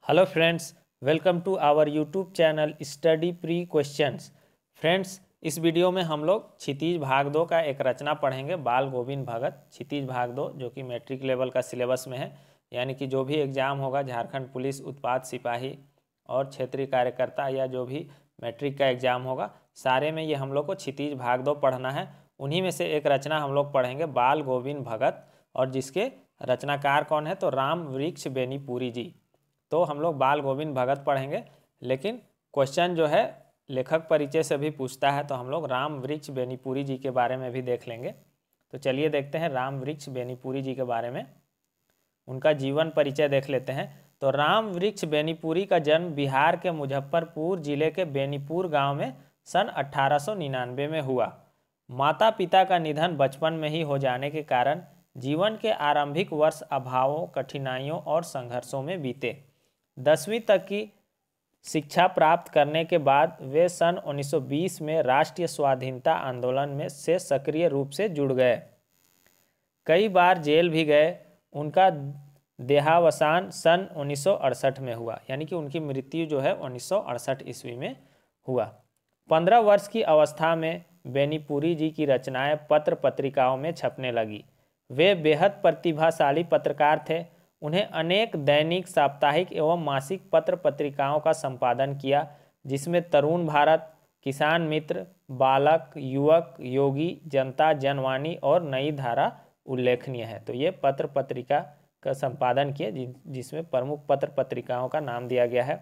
Hello friends, welcome to our YouTube channel study pre questions. Friends, इस video में हम लोग क्षितिज भाग 2 का एक रचना पढ़ेंगे। बाल गोविंद भगत क्षितिज भाग 2, जो कि मैट्रिक लेवल का सिलेबस में है। यानी कि जो भी एग्ज़ाम होगा, झारखंड पुलिस, उत्पाद सिपाही और क्षेत्रीय कार्यकर्ता, या जो भी मैट्रिक का एग्ज़ाम होगा, सारे में ये हम लोग को क्षितिज भाग 2 पढ़ना है। उन्हीं में से एक रचना हम लोग पढ़ेंगे, बाल गोविंद भगत, और जिसके रचनाकार कौन है तो राम वृक्ष बेनीपुरी जी। तो हम लोग बाल गोविंद भगत पढ़ेंगे, लेकिन क्वेश्चन जो है लेखक परिचय से भी पूछता है, तो हम लोग राम वृक्ष बेनीपुरी जी के बारे में भी देख लेंगे। तो चलिए देखते हैं राम वृक्ष बेनीपुरी जी के बारे में, उनका जीवन परिचय देख लेते हैं। तो राम वृक्ष बेनीपुरी का जन्म बिहार के मुजफ्फरपुर जिले के बेनीपुर गांव में सन 1899 में हुआ। माता पिता का निधन बचपन में ही हो जाने के कारण जीवन के आरंभिक वर्ष अभावों, कठिनाइयों और संघर्षों में बीते। 10वीं तक की शिक्षा प्राप्त करने के बाद वे सन 1920 में राष्ट्रीय स्वाधीनता आंदोलन में से सक्रिय रूप से जुड़ गए। कई बार जेल भी गए। उनका देहावसान सन 1968 में हुआ, यानी कि उनकी मृत्यु जो है 1968 ईस्वी में हुआ। 15 वर्ष की अवस्था में बेनीपुरी जी की रचनाएं पत्र पत्रिकाओं में छपने लगी। वे बेहद प्रतिभाशाली पत्रकार थे। उन्हें अनेक दैनिक, साप्ताहिक एवं मासिक पत्र पत्रिकाओं का संपादन किया, जिसमें तरुण भारत, किसान मित्र, बालक, युवक, योगी, जनता, जनवाणी और नई धारा उल्लेखनीय है। तो ये पत्र पत्रिका का संपादन किया, जिसमें प्रमुख पत्र पत्रिकाओं का नाम दिया गया है।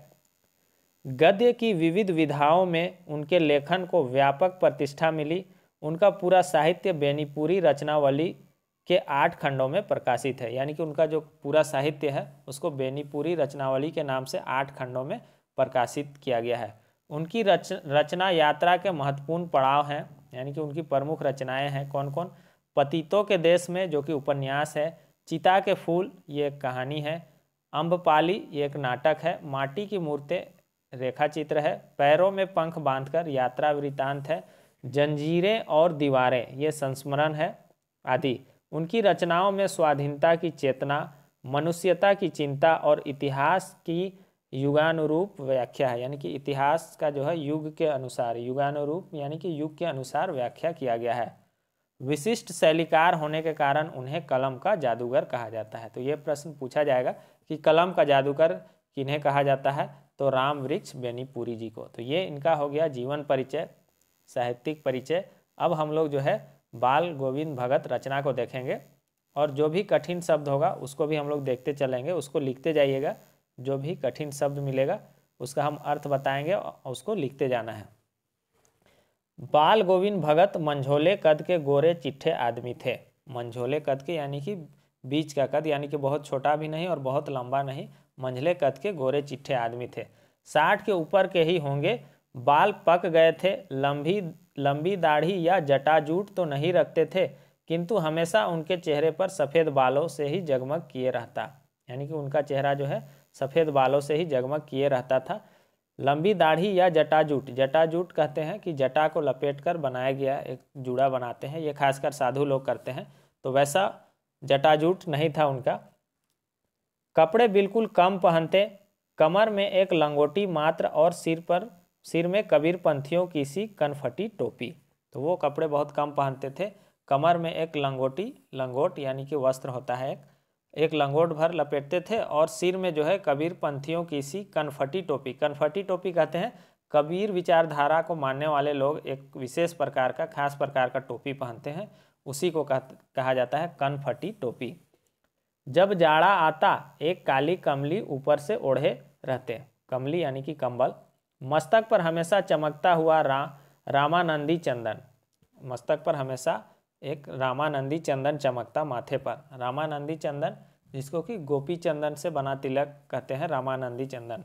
गद्य की विविध विधाओं में उनके लेखन को व्यापक प्रतिष्ठा मिली। उनका पूरा साहित्य बेनीपुरी रचनावली के 8 खंडों में प्रकाशित है, यानी कि उनका जो पूरा साहित्य है उसको बेनीपुरी रचनावली के नाम से 8 खंडों में प्रकाशित किया गया है। उनकी रचना यात्रा के महत्वपूर्ण पड़ाव हैं, यानी कि उनकी प्रमुख रचनाएं हैं कौन कौन। पतितों के देश में, जो कि उपन्यास है। चिता के फूल, ये एक कहानी है। अम्बपाली, ये एक नाटक है। माटी की मूर्तें, रेखा चित्र है। पैरों में पंख बांधकर, यात्रा वृतांत है। जंजीरें और दीवारें, ये संस्मरण है आदि। उनकी रचनाओं में स्वाधीनता की चेतना, मनुष्यता की चिंता और इतिहास की युगानुरूप व्याख्या है, यानी कि इतिहास का जो है युग के अनुसार, युगानुरूप यानी कि युग के अनुसार व्याख्या किया गया है। विशिष्ट शैलीकार होने के कारण उन्हें कलम का जादूगर कहा जाता है। तो ये प्रश्न पूछा जाएगा कि कलम का जादूगर किन्हें कहा जाता है, तो राम वृक्ष बेनीपुरी जी को। तो ये इनका हो गया जीवन परिचय, साहित्यिक परिचय। अब हम लोग जो है बाल गोविंद भगत रचना को देखेंगे, और जो भी कठिन शब्द होगा उसको भी हम लोग देखते चलेंगे, उसको लिखते जाइएगा। जो भी कठिन शब्द मिलेगा उसका हम अर्थ बताएंगे और उसको लिखते जाना है। बाल गोविंद भगत मंझोले कद के गोरे चिट्ठे आदमी थे। मंझोले कद के यानी कि बीच का कद, यानी कि बहुत छोटा भी नहीं और बहुत लंबा नहीं, मंझले कद के गोरे चिट्ठे आदमी थे। 60 के ऊपर के ही होंगे। बाल पक गए थे। लंबी दाढ़ी या जटाजूट तो नहीं रखते थे, किंतु हमेशा उनके चेहरे पर सफ़ेद बालों से ही जगमग किए रहता, यानी कि उनका चेहरा जो है सफ़ेद बालों से ही जगमग किए रहता था। लंबी दाढ़ी या जटाजूट, जटाजूट कहते हैं कि जटा को लपेटकर बनाया गया एक जूड़ा बनाते हैं, ये खासकर साधु लोग करते हैं, तो वैसा जटाजूट नहीं था उनका। कपड़े बिल्कुल कम पहनते। कमर में एक लंगोटी मात्र और सिर में कबीर पंथियों की सी कनफटी टोपी। तो वो कपड़े बहुत कम पहनते थे। कमर में एक लंगोट यानी कि वस्त्र होता है, एक लंगोट भर लपेटते थे, और सिर में जो है कबीर पंथियों की सी कनफटी टोपी। कनफटी टोपी कहते हैं कबीर विचारधारा को मानने वाले लोग एक विशेष प्रकार का, खास प्रकार का टोपी पहनते हैं, उसी को कहा जाता है कनफटी टोपी। जब जाड़ा आता एक काली कमली ऊपर से ओढ़े रहते। कमली यानी कि कंबल। मस्तक पर हमेशा चमकता हुआ रामानंदी चंदन। मस्तक पर हमेशा एक रामानंदी चंदन चमकता माथे पर। रामानंदी चंदन, जिसको कि गोपी चंदन से बना तिलक कहते हैं, रामानंदी चंदन,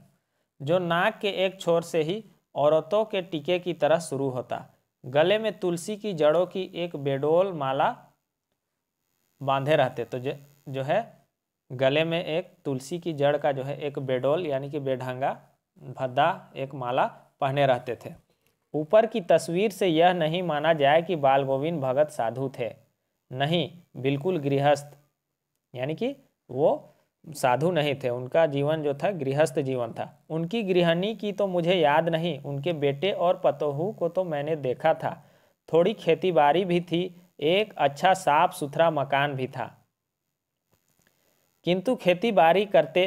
जो नाक के एक छोर से ही औरतों के टीके की तरह शुरू होता। गले में तुलसी की जड़ों की एक बेडोल माला बांधे रहते। तो जो है गले में एक तुलसी की जड़ का जो है एक बेडोल यानी कि बेढंगा भद्दा एक माला पहने रहते थे। ऊपर की तस्वीर से यह नहीं माना जाए कि बाल गोविंद भगत साधु थे, नहीं, बिल्कुल गृहस्थ, यानी कि वो साधु नहीं थे, उनका जीवन जो था गृहस्थ जीवन था। उनकी गृहिणी की तो मुझे याद नहीं, उनके बेटे और पतोहू को तो मैंने देखा था। थोड़ी खेती बाड़ी भी थी, एक अच्छा साफ सुथरा मकान भी था, किंतु खेती बाड़ी करते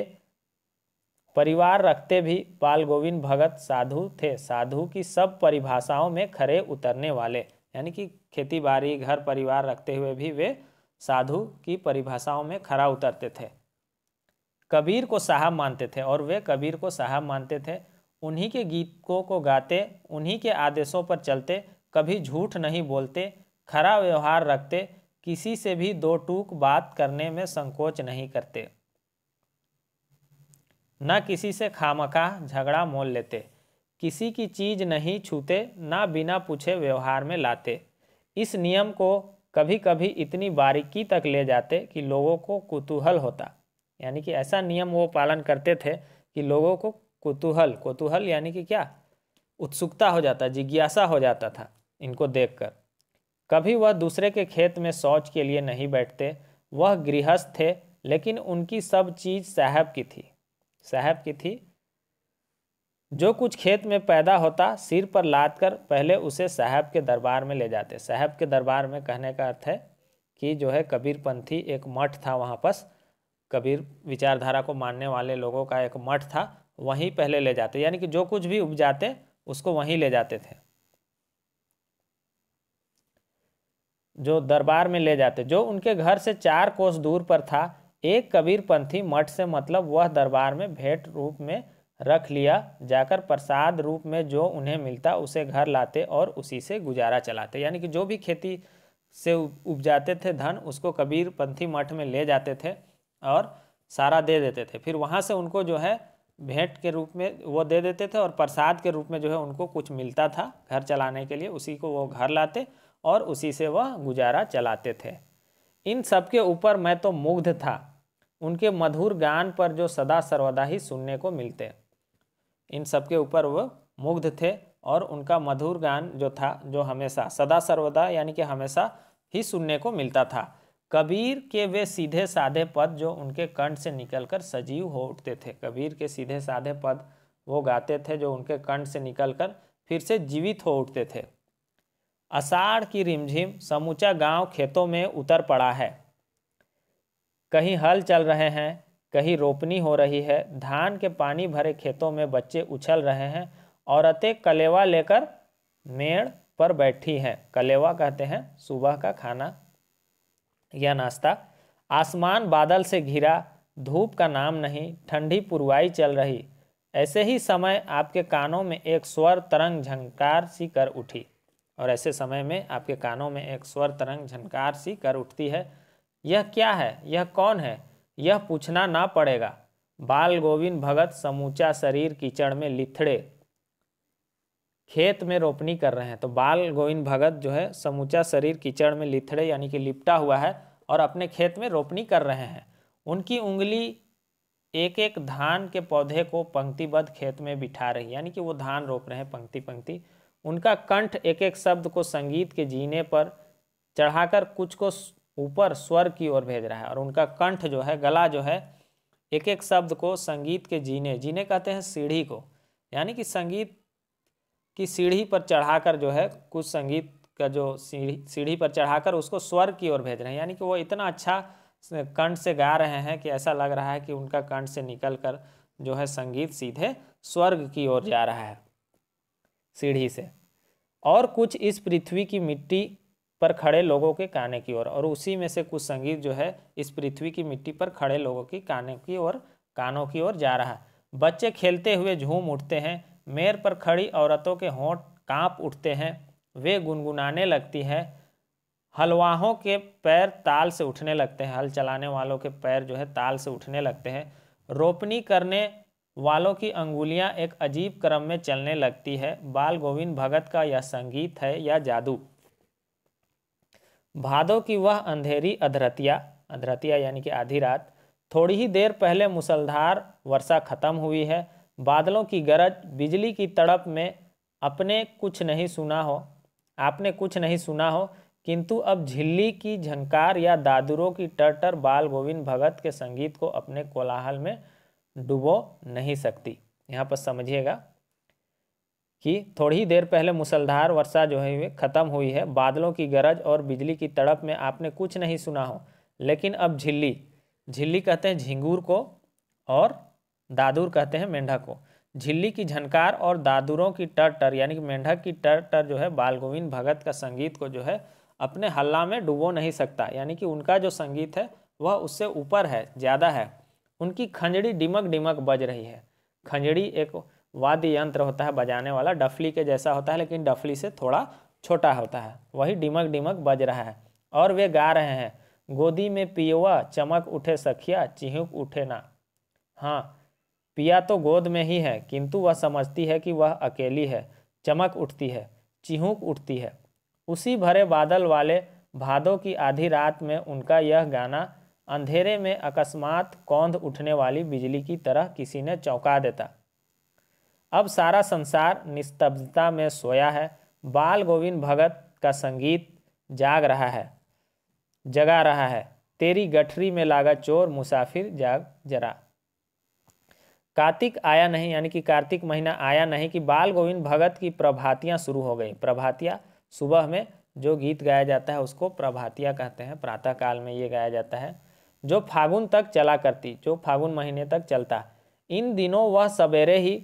परिवार रखते भी बाल गोविंद भगत साधु थे, साधु की सब परिभाषाओं में खरे उतरने वाले। यानी कि खेती बाड़ी घर परिवार रखते हुए भी वे साधु की परिभाषाओं में खरा उतरते थे। कबीर को साहब मानते थे और वे कबीर को साहब मानते थे। उन्हीं के गीतों को गाते, उन्हीं के आदेशों पर चलते, कभी झूठ नहीं बोलते, खरा व्यवहार रखते, किसी से भी दो टूक बात करने में संकोच नहीं करते, न किसी से खामखा झगड़ा मोल लेते, किसी की चीज नहीं छूते, ना बिना पूछे व्यवहार में लाते। इस नियम को कभी कभी इतनी बारीकी तक ले जाते कि लोगों को कुतूहल होता। यानी कि ऐसा नियम वो पालन करते थे कि लोगों को कुतूहल यानी कि क्या, उत्सुकता हो जाता, जिज्ञासा हो जाता था इनको देखकर। कभी वह दूसरे के खेत में शौच के लिए नहीं बैठते। वह गृहस्थ थे, लेकिन उनकी सब चीज साहब की थी। जो कुछ खेत में पैदा होता सिर पर लाद कर पहले उसे साहब के दरबार में ले जाते। साहब के दरबार में कहने का अर्थ है कि जो है कबीरपंथी एक मठ था, वहाँ पर कबीर विचारधारा को मानने वाले लोगों का एक मठ था, वहीं पहले ले जाते। यानी कि जो कुछ भी उपजाते उसको वहीं ले जाते थे, जो दरबार में ले जाते। जो उनके घर से 4 कोस दूर पर था एक कबीरपंथी मठ से मतलब वह दरबार में भेंट रूप में रख लिया जाकर प्रसाद रूप में जो उन्हें मिलता उसे घर लाते और उसी से गुजारा चलाते। यानी कि जो भी खेती से उपजाते थे धन, उसको कबीरपंथी मठ में ले जाते थे और सारा दे देते थे। फिर वहाँ से उनको जो है भेंट के रूप में वो दे देते थे और प्रसाद के रूप में जो है उनको कुछ मिलता था घर चलाने के लिए, उसी को वो घर लाते और उसी से वह गुजारा चलाते थे। इन सब के ऊपर मैं तो मुग्ध था, उनके मधुर गान पर जो सदा सर्वदा ही सुनने को मिलते। इन सब के ऊपर वह मुग्ध थे और उनका मधुर गान जो था, जो हमेशा सदा सर्वदा यानी कि हमेशा ही सुनने को मिलता था। कबीर के वे सीधे साधे पद जो उनके कंठ से निकलकर सजीव हो उठते थे। कबीर के सीधे साधे पद वो गाते थे जो उनके कंठ से निकलकर फिर से जीवित हो उठते थे। आषाढ़ की रिमझिम समूचा गांव खेतों में उतर पड़ा है। कहीं हल चल रहे हैं, कहीं रोपनी हो रही है। धान के पानी भरे खेतों में बच्चे उछल रहे हैं। औरतें कलेवा लेकर मेड़ पर बैठी हैं। कलेवा कहते हैं सुबह का खाना या नाश्ता। आसमान बादल से घिरा, धूप का नाम नहीं, ठंडी पुरवाई चल रही। ऐसे ही समय आपके कानों में एक स्वर तरंग झंकार सी कर उठी। और ऐसे समय में आपके कानों में एक स्वर तरंग झंकार सी कर उठती है। यह क्या है, यह कौन है, यह पूछना ना पड़ेगा। बाल गोविंद भगत समूचा शरीर कीचड़ में लिथड़े खेत में रोपनी कर रहे हैं। तो बाल गोविंद भगत जो है समूचा शरीर कीचड़ में लिथड़े यानी कि लिपटा हुआ है और अपने खेत में रोपनी कर रहे हैं। उनकी उंगली एक एक धान के पौधे को पंक्तिबद्ध खेत में बिठा रही, यानी कि वो धान रोप रहे हैं पंक्ति पंक्ति। उनका कंठ एक एक शब्द को संगीत के जीने पर चढ़ाकर कुछ को ऊपर स्वर की ओर भेज रहा है। और उनका कंठ जो है, गला जो है, एक एक शब्द को संगीत के जीने कहते हैं सीढ़ी को, यानी कि संगीत की सीढ़ी पर चढ़ाकर जो है कुछ संगीत का जो सीढ़ी पर चढ़ाकर उसको स्वर की ओर भेज रहे हैं। यानी कि वो इतना अच्छा कंठ से गा रहे हैं कि ऐसा लग रहा है कि उनका कंठ से निकलकर जो है संगीत सीधे स्वर्ग की ओर जा रहा है सीढ़ी से, और कुछ इस पृथ्वी की मिट्टी पर खड़े लोगों के काने की ओर। और उसी में से कुछ संगीत जो है इस पृथ्वी की मिट्टी पर खड़े लोगों की कानों की ओर जा रहा है। बच्चे खेलते हुए झूम उठते हैं। मेड़ पर खड़ी औरतों के होंठ कांप उठते हैं। वे गुनगुनाने लगती हैं। हलवाहों के पैर ताल से उठने लगते हैं। हल चलाने वालों के पैर जो है ताल से उठने लगते हैं। रोपनी करने वालों की अंगुलियां एक अजीब क्रम में चलने लगती है। बाल गोविंद भगत का यह संगीत है या जादू। भादों की वह अंधेरी अधरतिया यानी कि आधी रात। थोड़ी ही देर पहले मूसलाधार वर्षा खत्म हुई है। बादलों की गरज, बिजली की तड़प में आपने कुछ नहीं सुना हो किंतु अब झिल्ली की झनकार या दादुरों की टर बाल गोविंद भगत के संगीत को अपने कोलाहल में डुबो नहीं सकती। यहाँ पर समझिएगा कि थोड़ी देर पहले मूसलाधार वर्षा जो है खत्म हुई है, बादलों की गरज और बिजली की तड़प में आपने कुछ नहीं सुना हो, लेकिन अब झिल्ली कहते हैं झिंगूर को और दादुर कहते हैं मेंढक को। झिल्ली की झनकार और दादुरों की टर यानी कि मेंढक की टर जो है बाल गोविंद भगत का संगीत को जो है अपने हल्ला में डुबो नहीं सकता, यानी कि उनका जो संगीत है वह उससे ऊपर है, ज़्यादा है। उनकी खंजड़ी डिमक डिमक बज रही है। खंजड़ी एक वाद्य यंत्र होता है बजाने वाला, डफली के जैसा होता है लेकिन डफली से थोड़ा छोटा होता है, वही डिमक डिमक बज रहा है। और वे गा रहे हैं, गोदी में पियवा चमक उठे सखिया चिहुक उठे ना। हाँ, पिया तो गोद में ही है, किंतु वह समझती है कि वह अकेली है। चमक उठती है, चिहुक उठती है। उसी भरे बादल वाले भादों की आधी रात में उनका यह गाना अंधेरे में अकस्मात कौंध उठने वाली बिजली की तरह किसी ने चौंका देता। अब सारा संसार निस्तब्धता में सोया है। बाल गोविंद भगत का संगीत जगा रहा है। तेरी गठरी में लागा चोर मुसाफिर जाग जरा। कार्तिक आया नहीं, यानी कि कार्तिक महीना आया नहीं कि बाल गोविंद भगत की प्रभातियाँ शुरू हो गई। प्रभातियाँ सुबह में जो गीत गाया जाता है उसको प्रभातियाँ कहते हैं। प्रातः काल में ये गाया जाता है, जो फागुन तक चला करती, जो फागुन महीने तक चलता। इन दिनों वह सवेरे ही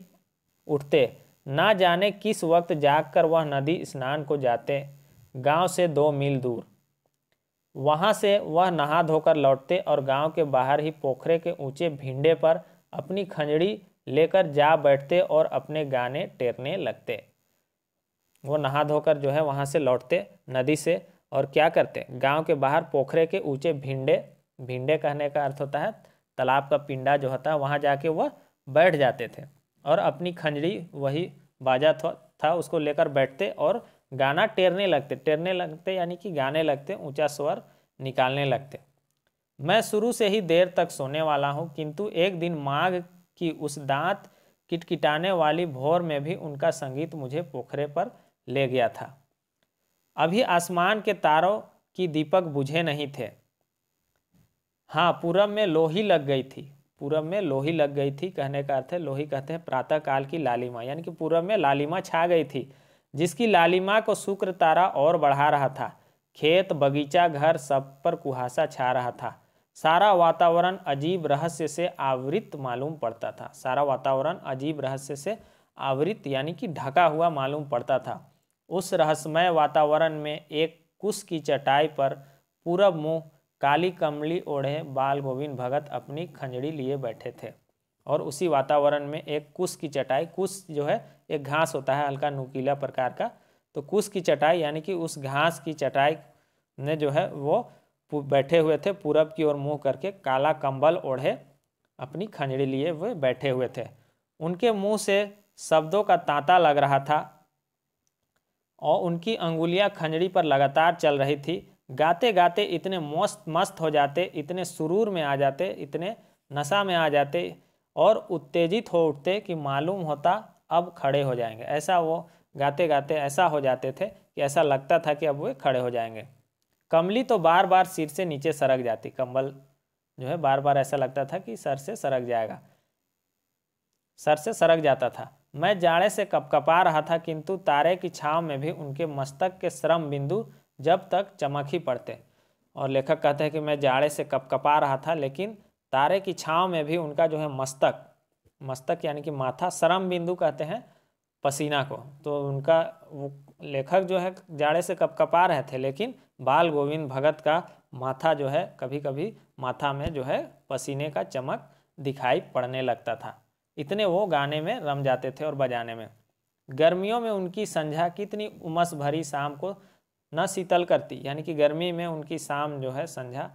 उठते, ना जाने किस वक्त जागकर वह नदी स्नान को जाते, गांव से 2 मील दूर। वहां से वह नहा धोकर लौटते और गांव के बाहर ही पोखरे के ऊंचे भिंडे पर अपनी खंजड़ी लेकर जा बैठते और अपने गाने टेरने लगते। वो नहा धोकर जो है वहाँ से लौटते नदी से, और क्या करते, गांव के बाहर पोखरे के ऊंचे भिंडे कहने का अर्थ होता है तालाब का पिंडा जो होता है, वहाँ जाके वह बैठ जाते थे और अपनी खंजड़ी, वही बाजा था उसको लेकर बैठते और गाना टेरने लगते यानी कि गाने लगते, ऊंचा स्वर निकालने लगते। मैं शुरू से ही देर तक सोने वाला हूँ, किंतु एक दिन माघ की उस दांत किटकिटाने वाली भोर में भी उनका संगीत मुझे पोखरे पर ले गया था। अभी आसमान के तारों की दीपक बुझे नहीं थे। हाँ, पूरब में लोही लग गई थी। पूरब में लोही लग गई थी कहने का अर्थ है, लोही कहते हैं प्रातः काल की लालिमा, यानी कि पूरब में लालिमा छा गई थी, जिसकी लालिमा को शुक्र तारा और बढ़ा रहा था। खेत, बगीचा, घर सब पर कुहासा छा रहा था। सारा वातावरण अजीब रहस्य से आवृत मालूम पड़ता था। सारा वातावरण अजीब रहस्य से आवृत यानी कि ढका हुआ मालूम पड़ता था। उस रहस्यमय वातावरण में एक कुश की चटाई पर पूरब मुँह काली कमली ओढ़े बाल गोविंद भगत अपनी खंजड़ी लिए बैठे थे। और उसी वातावरण में एक कुश की चटाई, कुश जो है एक घास होता है हल्का नुकीला प्रकार का, तो कुश की चटाई यानी कि उस घास की चटाई ने जो है वो बैठे हुए थे, पूरब की ओर मुंह करके काला कंबल ओढ़े अपनी खंजड़ी लिए हुए बैठे हुए थे। उनके मुंह से शब्दों का तांता लग रहा था और उनकी अंगुलियां खंजड़ी पर लगातार चल रही थी। गाते गाते इतने मस्त हो जाते, इतने सुरूर में आ जाते, इतने नशा में आ जाते और उत्तेजित हो उठते कि मालूम होता अब खड़े हो जाएंगे। ऐसा वो गाते गाते ऐसा हो जाते थे कि ऐसा लगता था कि अब वे खड़े हो जाएंगे। कमली तो बार बार सिर से नीचे सरक जाती, कंबल जो है बार बार ऐसा लगता था कि सर से सरक जाएगा, सर से सरक जाता था। मैं जाड़े से कपकपा रहा था, किंतु तारे की छांव में भी उनके मस्तक के श्रम बिंदु जब तक चमक ही पड़ते। और लेखक कहते हैं कि मैं जाड़े से कपकपा रहा था, लेकिन तारे की छांव में भी उनका जो है मस्तक यानी कि माथा, श्रम बिंदु कहते हैं पसीना को, तो उनका वो लेखक जो है जाड़े से कपकपा रहे थे, लेकिन बाल गोविंद भगत का माथा जो है कभी कभी माथा में जो है पसीने का चमक दिखाई पड़ने लगता था। इतने वो गाने में रम जाते थे और बजाने में। गर्मियों में उनकी संध्या कितनी उमस भरी शाम को न शीतल करती, यानी कि गर्मी में उनकी शाम जो है संध्या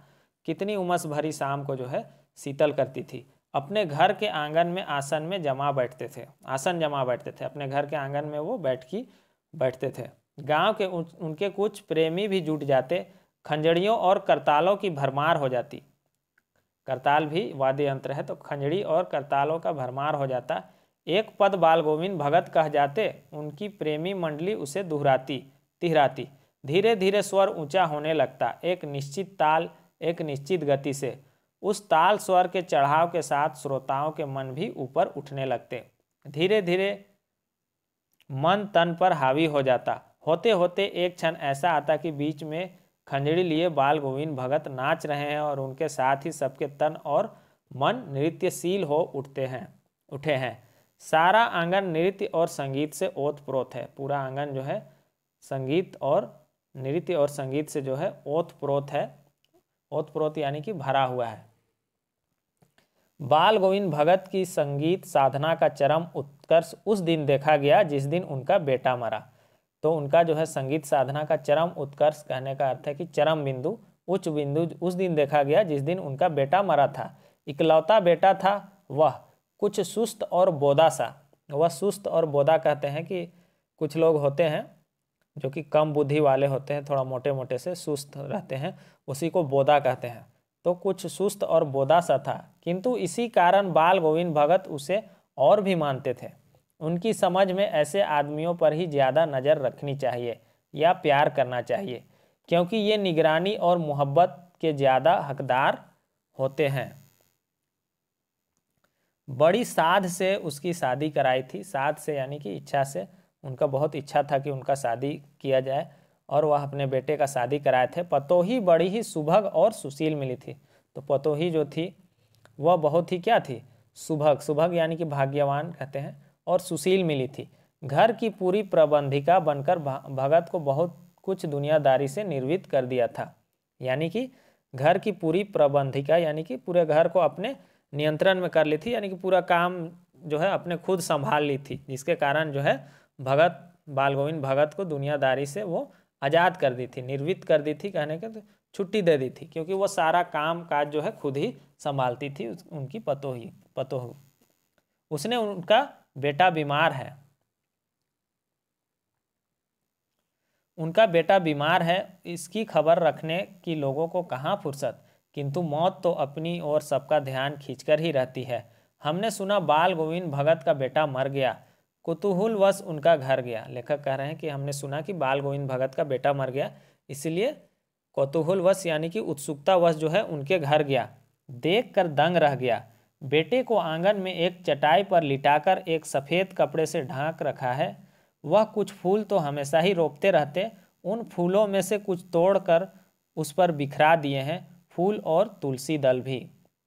कितनी उमस भरी शाम को जो है शीतल करती थी। अपने घर के आंगन में आसन जमा बैठते थे, अपने घर के आंगन में वो बैठते थे। गांव के उनके कुछ प्रेमी भी जुट जाते, खंजड़ियों और करतालों की भरमार हो जाती। करताल भी वाद्य यंत्र है, तो खंजड़ी और करतालों का भरमार हो जाता। एक पद बाल गोविंद भगत कह जाते, उनकी प्रेमी मंडली उसे तिहराती। धीरे धीरे स्वर ऊंचा होने लगता, एक निश्चित ताल, एक निश्चित गति से। उस ताल स्वर के चढ़ाव के साथ श्रोताओं के मन भी ऊपर उठने लगते। धीरे धीरे मन तन पर हावी हो जाता। होते होते एक क्षण ऐसा आता कि बीच में खंजड़ी लिए बाल गोविंद भगत नाच रहे हैं और उनके साथ ही सबके तन और मन नृत्यशील हो उठे हैं। सारा आंगन नृत्य और संगीत से ओतप्रोत है। पूरा आंगन जो है संगीत और नृत्य और संगीत से जो है ओतप्रोत है। ओतप्रोत यानी कि भरा हुआ है। बाल गोविंद भगत की संगीत साधना का चरम उत्कर्ष उस दिन देखा गया जिस दिन उनका बेटा मरा। तो उनका जो है संगीत साधना का चरम उत्कर्ष कहने का अर्थ है कि चरम बिंदु, उच्च बिंदु उस दिन देखा गया जिस दिन उनका बेटा मरा था। इकलौता बेटा था वह कुछ सुस्त और बोदा सा। वह सुस्त और बोदा कहते हैं कि कुछ लोग होते हैं जो कि कम बुद्धि वाले होते हैं, थोड़ा मोटे मोटे से सुस्त रहते हैं, उसी को बोदा कहते हैं। तो कुछ सुस्त और बोदा सा था, किंतु इसी कारण बाल गोविंद भगत उसे और भी मानते थे। उनकी समझ में ऐसे आदमियों पर ही ज़्यादा नज़र रखनी चाहिए या प्यार करना चाहिए, क्योंकि ये निगरानी और मोहब्बत के ज़्यादा हकदार होते हैं। बड़ी साध से उसकी शादी कराई थी। साध से यानी कि इच्छा से, उनका बहुत इच्छा था कि उनका शादी किया जाए और वह अपने बेटे का शादी कराए थे। पतोही बड़ी ही सुभग और सुशील मिली थी। तो पतोही जो थी वह बहुत ही क्या थी, सुभग। सुभग यानी कि भाग्यवान कहते हैं, और सुशील मिली थी। घर की पूरी प्रबंधिका बनकर भगत को बहुत कुछ दुनियादारी से निर्वित कर दिया था। यानी कि घर की पूरी प्रबंधिका यानी कि पूरे घर को अपने नियंत्रण में कर ली थी, यानी कि पूरा काम जो है अपने खुद संभाल ली थी, जिसके कारण जो है भगत बाल गोविंद भगत को दुनियादारी से वो आज़ाद कर दी थी, निर्वित कर दी थी, कहने के तो छुट्टी दे दी थी, क्योंकि वो सारा काम काज जो है खुद ही संभालती थी उनकी पतोहू। उसने उनका बेटा बीमार है, उनका बेटा बीमार है, इसकी खबर रखने की लोगों को कहाँ फुर्सत, किंतु मौत तो अपनी ओर सबका ध्यान खींचकर ही रहती है। हमने सुना बाल गोविंद भगत का बेटा मर गया, कुतूहलवश उनका घर गया। लेखक कह रहे हैं कि हमने सुना कि बाल गोविंद भगत का बेटा मर गया, इसलिए कौतूहलवश यानी कि उत्सुकतावश जो है उनके घर गया। देखकर दंग रह गया। बेटे को आंगन में एक चटाई पर लिटाकर एक सफ़ेद कपड़े से ढांक रखा है। वह कुछ फूल तो हमेशा ही रोपते रहते, उन फूलों में से कुछ तोड़कर उस पर बिखरा दिए हैं, फूल और तुलसी दल भी।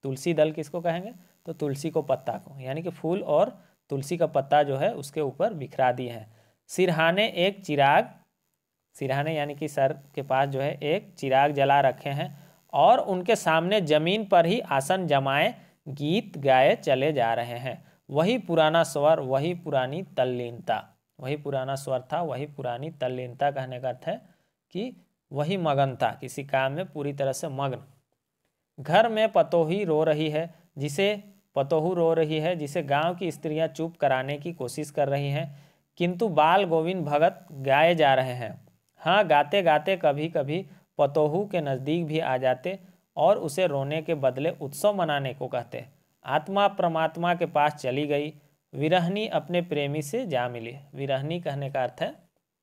तुलसी दल किसको कहेंगे, तो तुलसी को, पत्ता को, यानी कि फूल और तुलसी का पत्ता जो है उसके ऊपर बिखरा दिए हैं। सिरहाने एक चिराग, सिरहाने यानी कि सर के पास जो है एक चिराग जला रखे हैं, और उनके सामने जमीन पर ही आसन जमाए गीत गाए चले जा रहे हैं। वही पुराना स्वर, वही पुरानी तल्लीनता। वही पुराना स्वर था, वही पुरानी तल्लीनता। कहने का अर्थ है कि वही मगन था, किसी काम में पूरी तरह से मग्न। घर में पतोही रो रही है, जिसे गांव की स्त्रियां चुप कराने की कोशिश कर रही हैं, किंतु बाल गोविंद भगत गाए जा रहे हैं। हाँ, गाते गाते कभी कभी पतोहू के नज़दीक भी आ जाते और उसे रोने के बदले उत्सव मनाने को कहते। आत्मा परमात्मा के पास चली गई, विरहनी अपने प्रेमी से जा मिली। विरहनी कहने का अर्थ है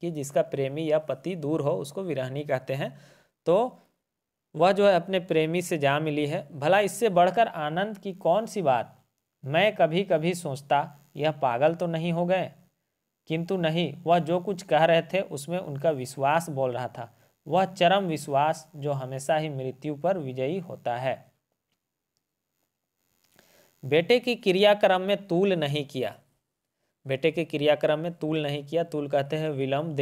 कि जिसका प्रेमी या पति दूर हो उसको विरहनी कहते हैं। तो वह जो है अपने प्रेमी से जा मिली है। भला इससे बढ़कर आनंद की कौन सी बात। मैं कभी कभी सोचता यह पागल तो नहीं हो गए, किंतु नहीं, वह जो कुछ कह रहे थे उसमें उनका विश्वास बोल रहा था, वह चरम विश्वास जो हमेशा ही मृत्यु पर विजयी होता है। बेटे की क्रियाक्रम में तूल नहीं किया। बेटे के क्रियाक्रम में तूल नहीं किया, तूल कहते हैं विलंब,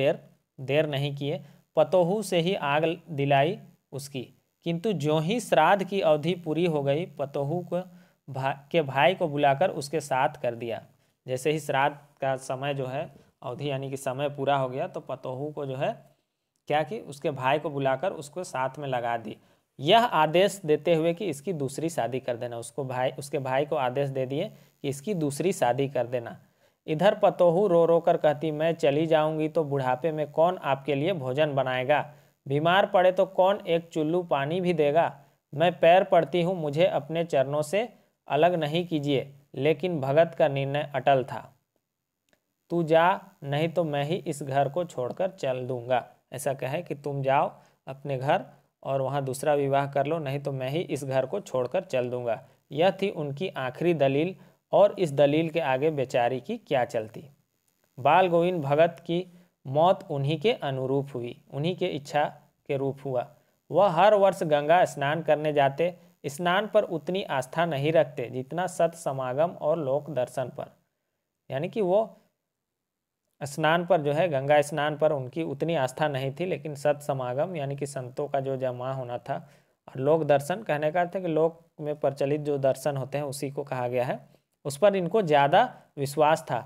देर नहीं किए। पतोहू से ही आग दिलाई उसकी, किंतु ज्यों ही श्राद्ध की अवधि पूरी हो गई, पतोहू के भाई को बुलाकर उसके साथ कर दिया। जैसे ही श्राद्ध का समय जो है अवधि यानी कि समय पूरा हो गया, तो पतोहू को जो है क्या कि उसके भाई को बुलाकर उसको साथ में लगा दी, यह आदेश देते हुए कि इसकी दूसरी शादी कर देना। उसके भाई को आदेश दे दिए कि इसकी दूसरी शादी कर देना। इधर पतोहू रो रो कर कहती, मैं चली जाऊंगी तो बुढ़ापे में कौन आपके लिए भोजन बनाएगा, बीमार पड़े तो कौन एक चुल्लू पानी भी देगा। मैं पैर पड़ती हूँ, मुझे अपने चरणों से अलग नहीं कीजिए। लेकिन भगत का निर्णय अटल था। तू जा, नहीं तो मैं ही इस घर को छोड़कर चल दूंगा। ऐसा कहे कि तुम जाओ अपने घर और वहाँ दूसरा विवाह कर लो, नहीं तो मैं ही इस घर को छोड़कर चल दूंगा। यह थी उनकी आखिरी दलील, और इस दलील के आगे बेचारी की क्या चलती। बाल गोविंद भगत की मौत उन्हीं के अनुरूप हुई, उन्हीं के इच्छा के रूप हुआ। वह हर वर्ष गंगा स्नान करने जाते। स्नान पर उतनी आस्था नहीं रखते जितना सत समागम और लोक दर्शन पर। यानी कि वो स्नान पर जो है, गंगा स्नान पर उनकी उतनी आस्था नहीं थी, लेकिन सत समागम यानी कि संतों का जो जमा होना था, और लोक दर्शन कहने का अर्थ है कि लोक में प्रचलित जो दर्शन होते हैं उसी को कहा गया है, उस पर इनको ज़्यादा विश्वास था।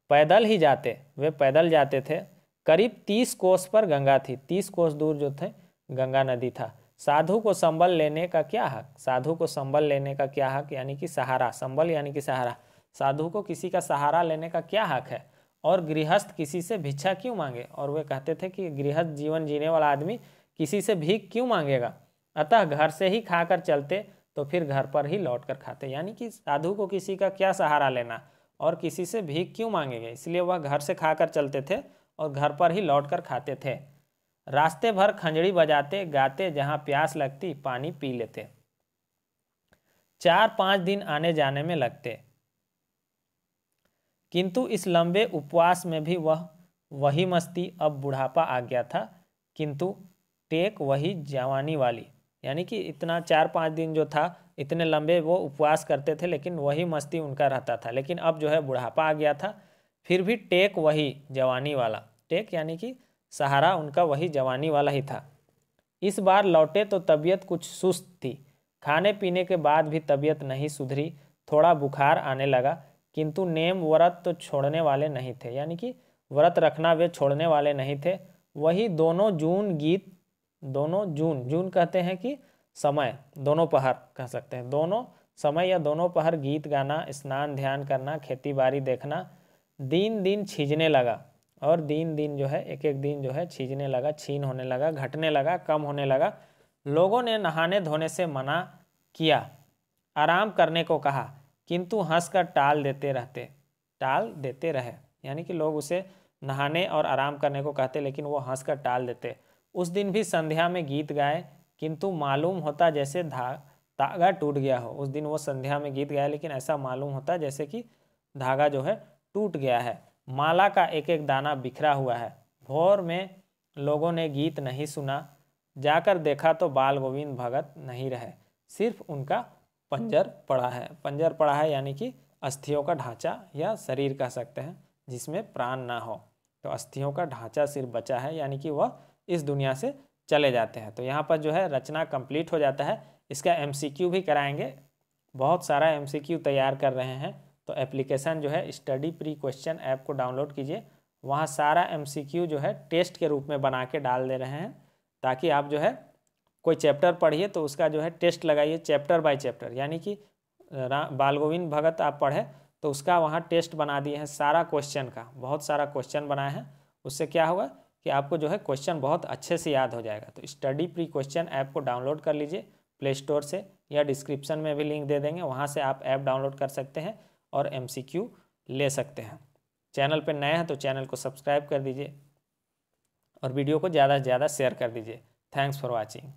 पैदल ही जाते, वे पैदल जाते थे। करीब 30 कोस पर गंगा थी, 30 कोस दूर जो थे गंगा नदी था। साधु को संबल लेने का क्या हक, साधु को संबल लेने का क्या हक, यानी कि सहारा, संबल यानी कि सहारा। साधु को किसी का सहारा लेने का क्या हक है, और गृहस्थ किसी से भिक्षा क्यों मांगे। और वे कहते थे कि गृहस्थ जीवन जीने वाला आदमी किसी से भीख क्यों मांगेगा, अतः घर से ही खाकर चलते तो फिर घर पर ही लौट कर खाते। यानी कि साधु को किसी का क्या सहारा लेना और किसी से भीख क्यों मांगेंगे, इसलिए वह घर से खाकर चलते थे और घर पर ही लौट कर खाते थे। रास्ते भर खंजड़ी बजाते गाते, जहाँ प्यास लगती पानी पी लेते। 4-5 दिन आने जाने में लगते, किंतु इस लंबे उपवास में भी वही मस्ती। अब बुढ़ापा आ गया था, किंतु टेक वही जवानी वाली। यानी कि इतना 4-5 दिन जो था, इतने लंबे वो उपवास करते थे, लेकिन वही मस्ती उनका रहता था। लेकिन अब जो है बुढ़ापा आ गया था, फिर भी टेक वही जवानी वाला। टेक यानी कि सहारा उनका वही जवानी वाला ही था। इस बार लौटे तो तबीयत कुछ सुस्त थी। खाने पीने के बाद भी तबीयत नहीं सुधरी, थोड़ा बुखार आने लगा, किंतु नेम व्रत तो छोड़ने वाले नहीं थे। यानी कि व्रत रखना वे छोड़ने वाले नहीं थे। वही दोनों जून गीत, दोनों जून, जून कहते हैं कि समय, दोनों पहर कह सकते हैं, दोनों समय या दोनों पहर गीत गाना, स्नान ध्यान करना, खेती बाड़ी देखना दिन दिन छीजने लगा। और दिन दिन जो है, एक एक दिन जो है छीजने लगा, छीन होने लगा, घटने लगा, कम होने लगा। लोगों ने नहाने धोने से मना किया, आराम करने को कहा, किंतु हंसकर टाल देते रहे। यानी कि लोग उसे नहाने और आराम करने को कहते, लेकिन वो हंसकर टाल देते। उस दिन भी संध्या में गीत गाए, किंतु मालूम होता जैसे धागा टूट गया हो। उस दिन वो संध्या में गीत गाए, लेकिन ऐसा मालूम होता जैसे कि धागा जो है टूट गया है। माला का एक एक दाना बिखरा हुआ है। भोर में लोगों ने गीत नहीं सुना, जाकर देखा तो बाल गोविंद भगत नहीं रहे, सिर्फ उनका पंजर पड़ा है। पंजर पड़ा है यानी कि अस्थियों का ढांचा या शरीर कह सकते हैं, जिसमें प्राण ना हो। तो अस्थियों का ढांचा सिर्फ बचा है, यानी कि वह इस दुनिया से चले जाते हैं। तो यहाँ पर जो है रचना कंप्लीट हो जाता है। इसका MCQ भी कराएंगे, बहुत सारा MCQ तैयार कर रहे हैं। तो एप्लीकेशन जो है स्टडी प्री क्वेश्चन ऐप को डाउनलोड कीजिए, वहाँ सारा MCQ जो है टेस्ट के रूप में बना के डाल दे रहे हैं, ताकि आप जो है कोई चैप्टर पढ़िए तो उसका जो है टेस्ट लगाइए चैप्टर बाय चैप्टर। यानी कि बाल गोविंद भगत आप पढ़े तो उसका वहाँ टेस्ट बना दिए हैं, सारा क्वेश्चन का, बहुत सारा क्वेश्चन बनाए हैं। उससे क्या होगा कि आपको जो है क्वेश्चन बहुत अच्छे से याद हो जाएगा। तो स्टडी प्री क्वेश्चन ऐप को डाउनलोड कर लीजिए प्ले स्टोर से, या डिस्क्रिप्शन में भी लिंक दे देंगे, वहाँ से आप ऐप डाउनलोड कर सकते हैं और MCQ ले सकते हैं। चैनल पर नए हैं तो चैनल को सब्सक्राइब कर दीजिए और वीडियो को ज़्यादा से ज़्यादा शेयर कर दीजिए। Thanks for watching.